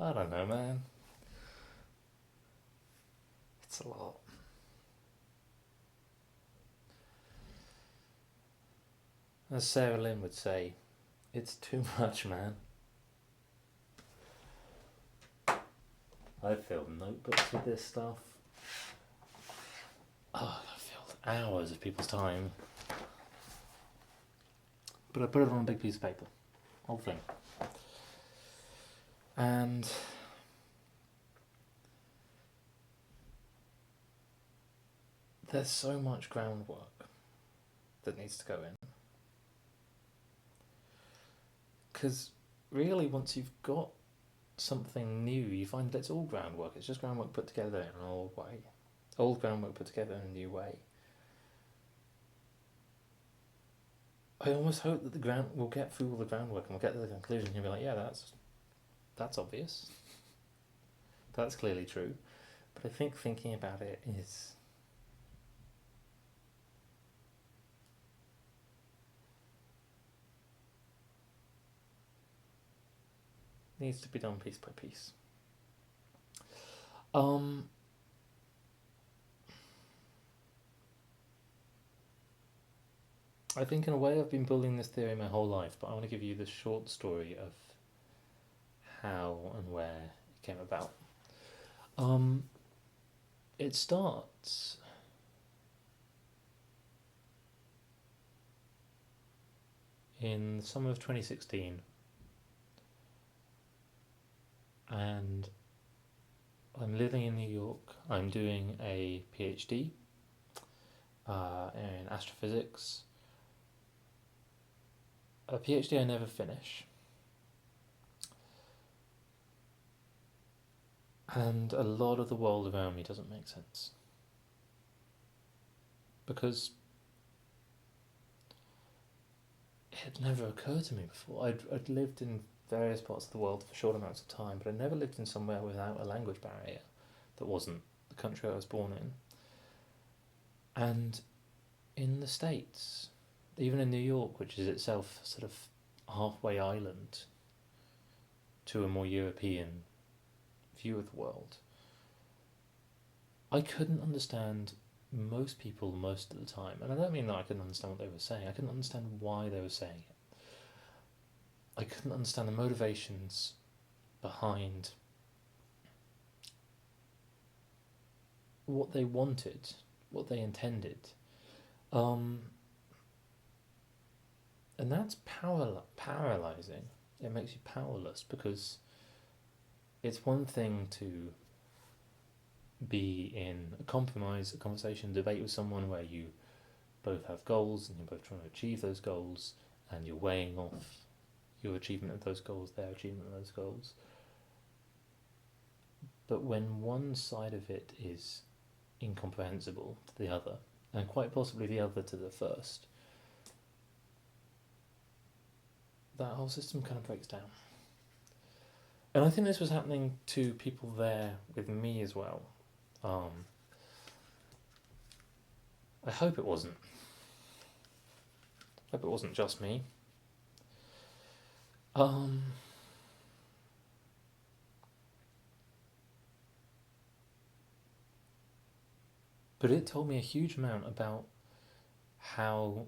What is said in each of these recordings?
I don't know, man. It's a lot. As Sarah Lynn would say, it's too much, man. I've filled notebooks with this stuff. Oh, I've filled hours of people's time. But I put it on a big piece of paper. Whole thing. And there's so much groundwork that needs to go in. Because really, once you've got something new, you find that it's all groundwork. It's just groundwork put together in an old way. Old groundwork put together in a new way. I almost hope that we'll get through all the groundwork and we'll get to the conclusion and you'll be like, yeah, that's obvious. That's clearly true. But I think thinking about it needs to be done piece by piece. I think in a way I've been building this theory my whole life, but I want to give you the short story of how and where it came about. It starts in the summer of 2016, and I'm living in New York. I'm doing a PhD in astrophysics. A PhD I never finish. And a lot of the world around me doesn't make sense. Because it had never occurred to me before. I'd lived in various parts of the world for short amounts of time, but I'd never lived in somewhere without a language barrier that wasn't the country I was born in. And in the States, even in New York, which is itself sort of halfway island to a more European view of the world, I couldn't understand most people most of the time. And I don't mean that I couldn't understand what they were saying. I couldn't understand why they were saying it. I couldn't understand the motivations behind what they wanted, what they intended. And that's paralyzing. It makes you powerless, because it's one thing to be in a conversation, debate with someone where you both have goals and you're both trying to achieve those goals, and you're weighing off your achievement of those goals, their achievement of those goals. But when one side of it is incomprehensible to the other, and quite possibly the other to the first, that whole system kind of breaks down. And I think this was happening to people there with me as well. I hope it wasn't. I hope it wasn't just me. But it told me a huge amount about how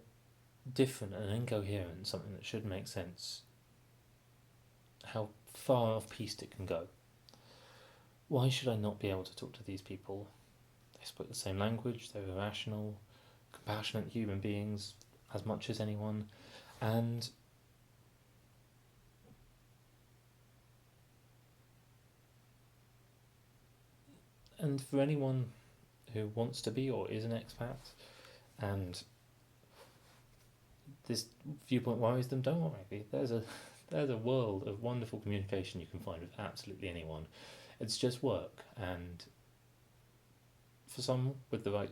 different and incoherent something that should make sense, how far off piece it can go. Why should I not be able to talk to these people? They speak the same language, they're rational, compassionate human beings as much as anyone, and for anyone who wants to be or is an expat and this viewpoint worries them, don't worry. There's a world of wonderful communication you can find with absolutely anyone. It's just work, and for some with the right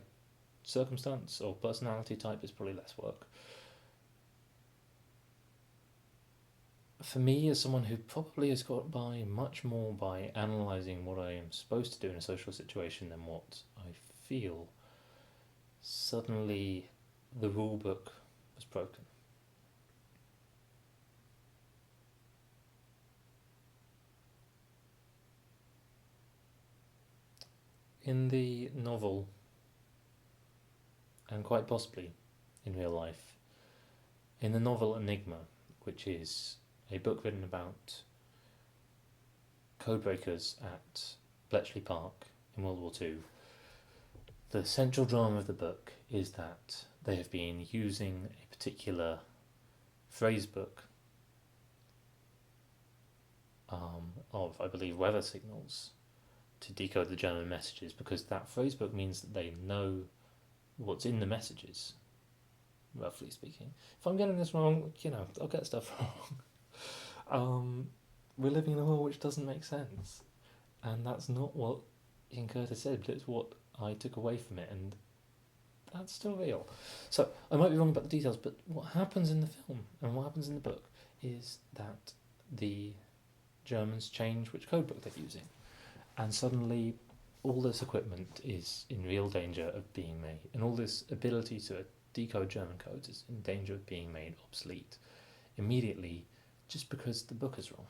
circumstance or personality type, it's probably less work. For me, as someone who probably has got by much more by analysing what I am supposed to do in a social situation than what I feel, suddenly the rule book was broken. In the novel, and quite possibly in real life, in the novel Enigma, which is a book written about codebreakers at Bletchley Park in World War Two, the central drama of the book is that they have been using a particular phrase book of, I believe, weather signals to decode the German messages, because that phrase book means that they know what's in the messages, roughly speaking. If I'm getting this wrong, I'll get stuff wrong. We're living in a world which doesn't make sense, and that's not what Ian Curtis said, but it's what I took away from it, and that's still real. So I might be wrong about the details, but what happens in the film and what happens in the book is that the Germans change which codebook they're using, and suddenly all this equipment is in real danger of being made, and all this ability to decode German codes is in danger of being made obsolete immediately, just because the book is wrong.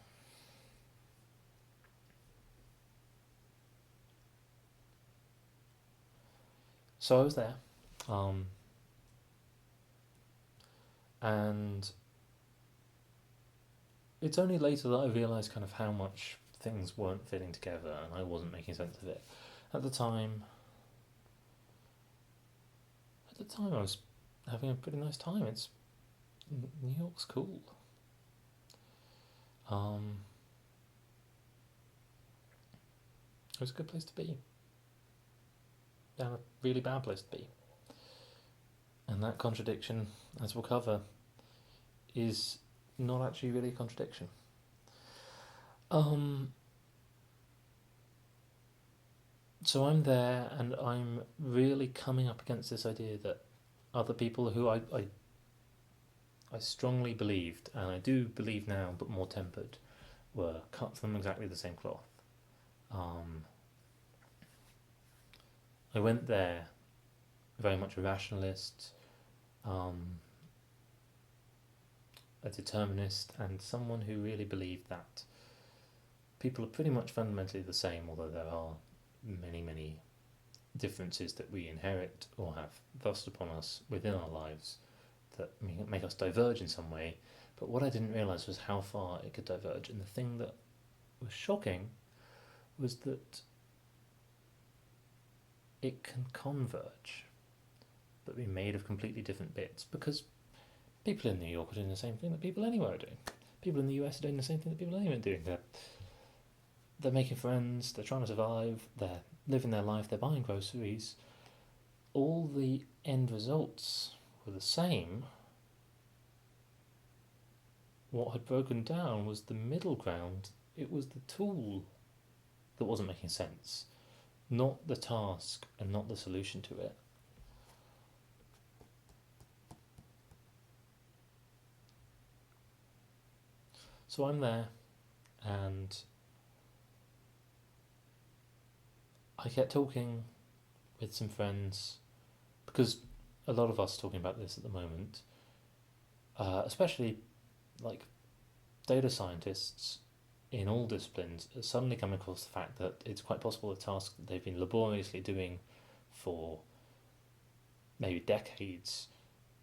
So I was there, and it's only later that I realised kind of how much things weren't fitting together and I wasn't making sense of it. At the time I was having a pretty nice time. New York's cool. It was a good place to be. And a really bad place to be. And that contradiction, as we'll cover, is not actually really a contradiction. So I'm there, and I'm really coming up against this idea that other people who I strongly believed, and I do believe now, but more tempered, were cut from exactly the same cloth. I went there very much a rationalist, a determinist, and someone who really believed that people are pretty much fundamentally the same, although there are many, many differences that we inherit or have thrust upon us within our lives that make us diverge in some way. But what I didn't realise was how far it could diverge, and the thing that was shocking was that it can converge, but be made of completely different bits, because people in New York are doing the same thing that people anywhere are doing. People in the US are doing the same thing that people anywhere are doing. They're making friends, they're trying to survive, they're living their life, they're buying groceries. All the end results were the same. What had broken down was the middle ground. It was the tool that wasn't making sense, not the task and not the solution to it. So I'm there, and I kept talking with some friends, because a lot of us are talking about this at the moment, especially like data scientists in all disciplines are suddenly coming across the fact that it's quite possible a task that they've been laboriously doing for maybe decades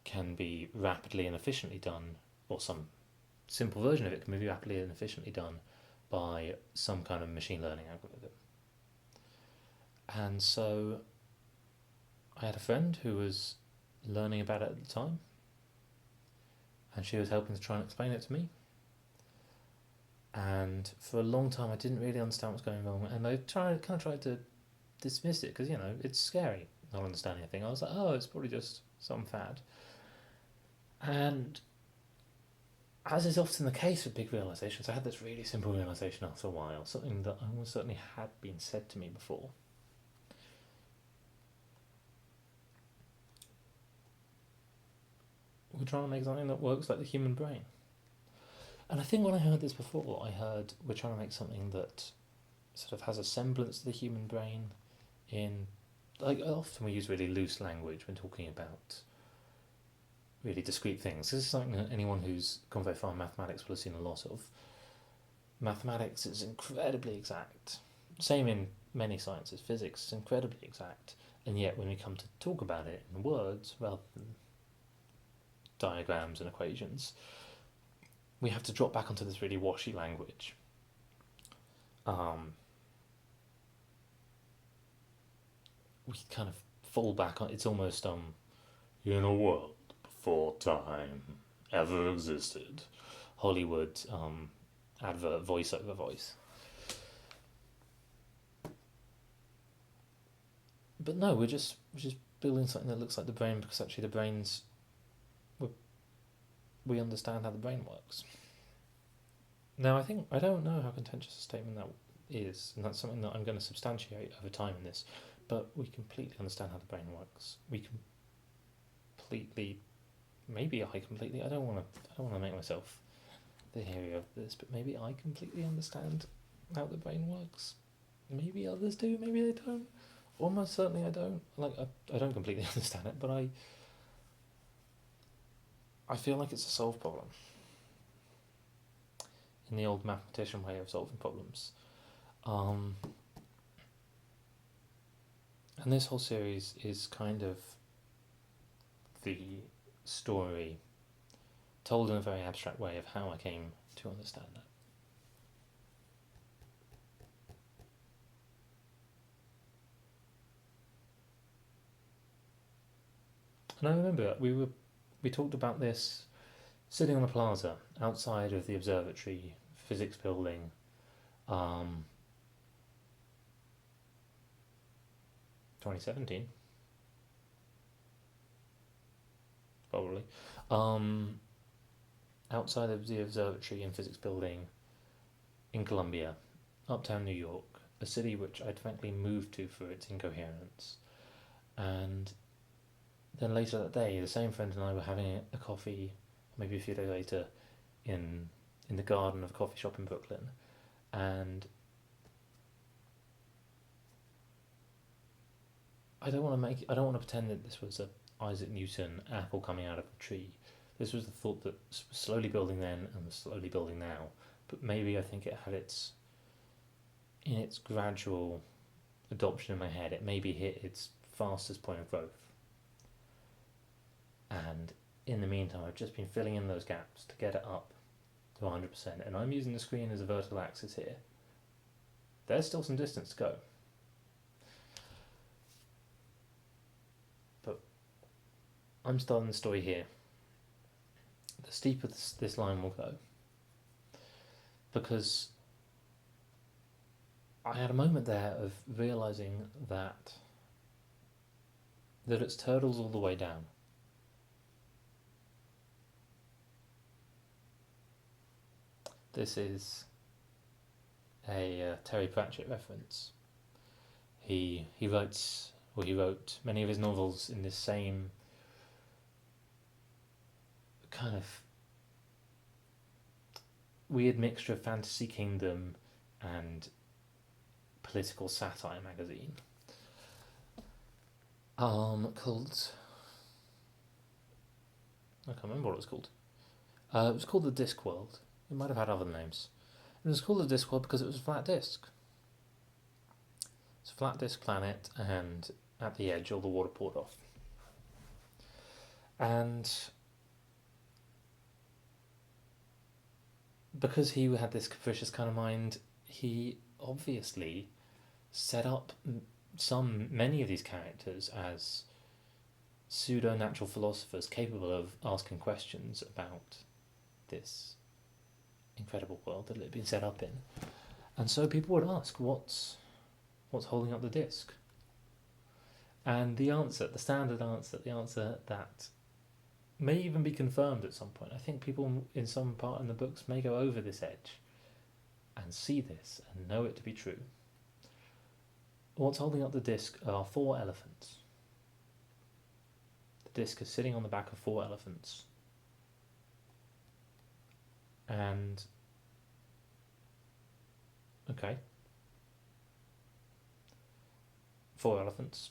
can be rapidly and efficiently done, or some simple version of it can be rapidly and efficiently done by some kind of machine learning algorithm. And so I had a friend who was learning about it at the time, and she was helping to try and explain it to me. And for a long time I didn't really understand what was going wrong, and I tried to dismiss it, because it's scary not understanding a thing. I was like, oh, it's probably just some fad. And as is often the case with big realizations, I had this really simple realization after a while, something that almost certainly had been said to me before. We're trying to make something that works like the human brain. And I think when I heard this before, I heard we're trying to make something that sort of has a semblance to the human brain in, like, often we use really loose language when talking about really discrete things. This is something that anyone who's gone very far in mathematics will have seen a lot of. Mathematics is incredibly exact. Same in many sciences. Physics is incredibly exact, and yet when we come to talk about it in words rather than diagrams and equations, we have to drop back onto this really washy language. We kind of fall back on it's almost in a world before time ever existed. Hollywood advert voiceover voice. But no, we're just building something that looks like the brain because actually the brain's we understand how the brain works. Now I don't know how contentious a statement that is, and that's something that I'm going to substantiate over time in this. But we completely understand how the brain works. We completely, maybe I completely. I don't want to make myself the hero of this, but maybe I completely understand how the brain works. Maybe others do. Maybe they don't. Almost certainly I don't. I don't completely understand it, but I feel like it's a solved problem in the old mathematician way of solving problems. And this whole series is kind of the story told in a very abstract way of how I came to understand that. And I remember we talked about this sitting on the plaza outside of the observatory physics building, 2017 probably, outside of the observatory and physics building in Columbia, uptown New York, a city which I'd frankly moved to for its incoherence. And then later that day, the same friend and I were having a coffee, maybe a few days later, in the garden of a coffee shop in Brooklyn, and I don't want to pretend that this was a Isaac Newton apple coming out of a tree. This was the thought that was slowly building then and was slowly building now, but maybe I think it had in its gradual adoption in my head, it maybe hit its fastest point of growth. And in the meantime, I've just been filling in those gaps to get it up to 100%, and I'm using the screen as a vertical axis here. There's still some distance to go. But I'm starting the story here. The steeper this line will go. Because I had a moment there of realising that it's turtles all the way down. This is a Terry Pratchett reference. He wrote many of his novels in this same kind of weird mixture of fantasy kingdom and political satire magazine. Called I can't remember what it was called. It was called The Discworld. It might have had other names. It was called The Discworld because it was a flat disc. It's a flat disc planet, and at the edge all the water poured off. And because he had this capricious kind of mind, he obviously set up many of these characters as pseudo-natural philosophers capable of asking questions about this incredible world that it had been set up in. And so people would ask, what's holding up the disc? And the answer, the standard answer, the answer that may even be confirmed at some point. I think people in some part in the books may go over this edge and see this and know it to be true. What's holding up the disc are 4 elephants. The disc is sitting on the back of 4 elephants. And okay, 4 elephants.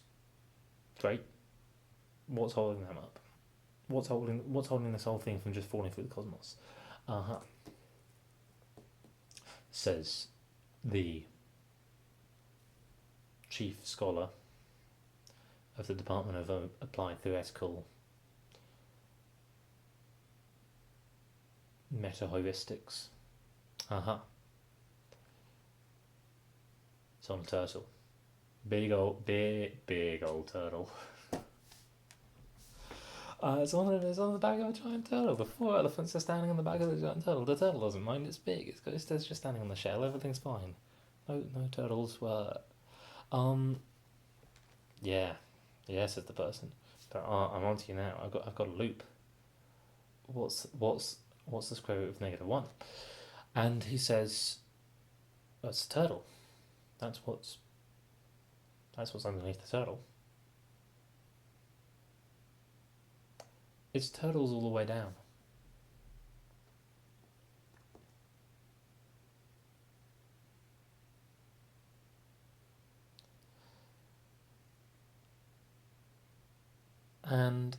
Great. What's holding them up? What's holding this whole thing from just falling through the cosmos? Says the chief scholar of the Department of Applied Theoretical Metaheuristics. Aha. It's on a turtle. Big old turtle. It's on the back of a giant turtle. The four elephants are standing on the back of the giant turtle. The turtle doesn't mind. It's big. It's just standing on the shell. Everything's fine. No turtles were. Yeah, says the person. But I'm on to you now. I've got a loop. What's the square root of -1? And he says, that's a turtle. That's what's underneath the turtle. It's turtles all the way down. And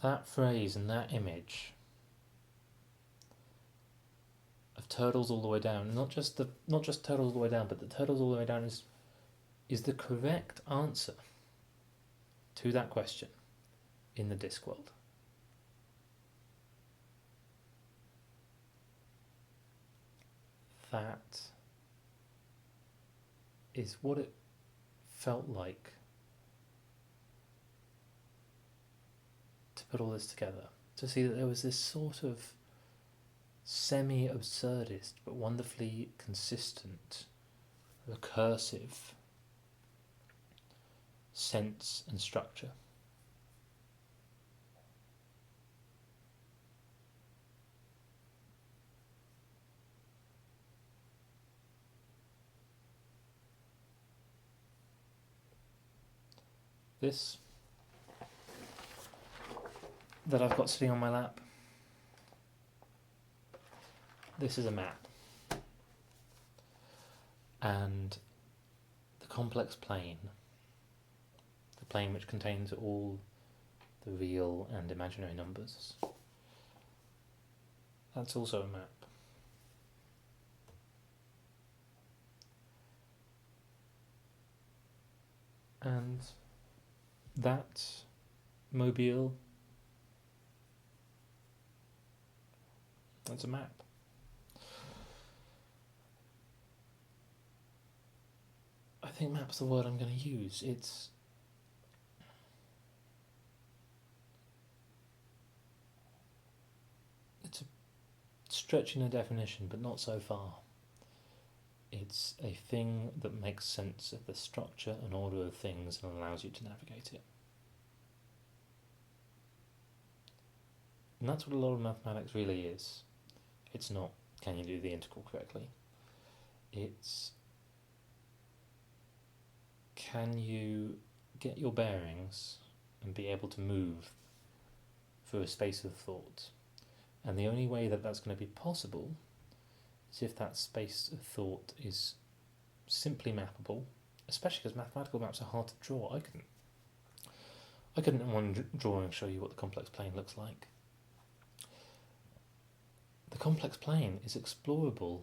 that phrase and that image of turtles all the way down, not just turtles all the way down, but the turtles all the way down is the correct answer to that question in the Discworld. That is what it felt like to put all this together, to see that there was this sort of semi-absurdist but wonderfully consistent, recursive sense and structure. This that I've got sitting on my lap, this is a map. And the complex plane, the plane which contains all the real and imaginary numbers, that's also a map. And that mobile, that's a map. I think map's the word I'm going to use. It's a stretching a definition, but not so far. It's a thing that makes sense of the structure and order of things and allows you to navigate it. And that's what a lot of mathematics really is. It's not, can you do the integral correctly? It's, can you get your bearings and be able to move through a space of thought? And the only way that that's going to be possible is if that space of thought is simply mappable, especially because mathematical maps are hard to draw. I couldn't in one drawing show you what the complex plane looks like. The complex plane is explorable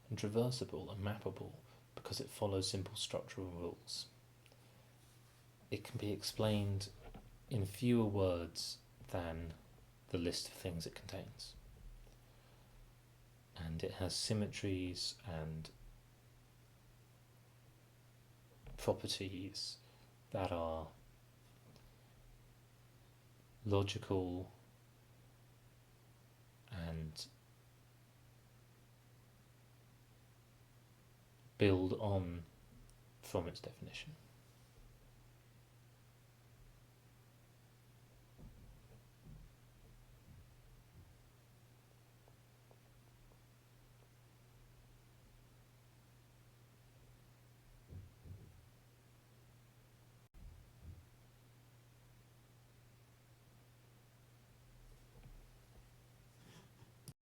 and traversable and mappable because it follows simple structural rules. It can be explained in fewer words than the list of things it contains. And it has symmetries and properties that are logical and build on from its definition.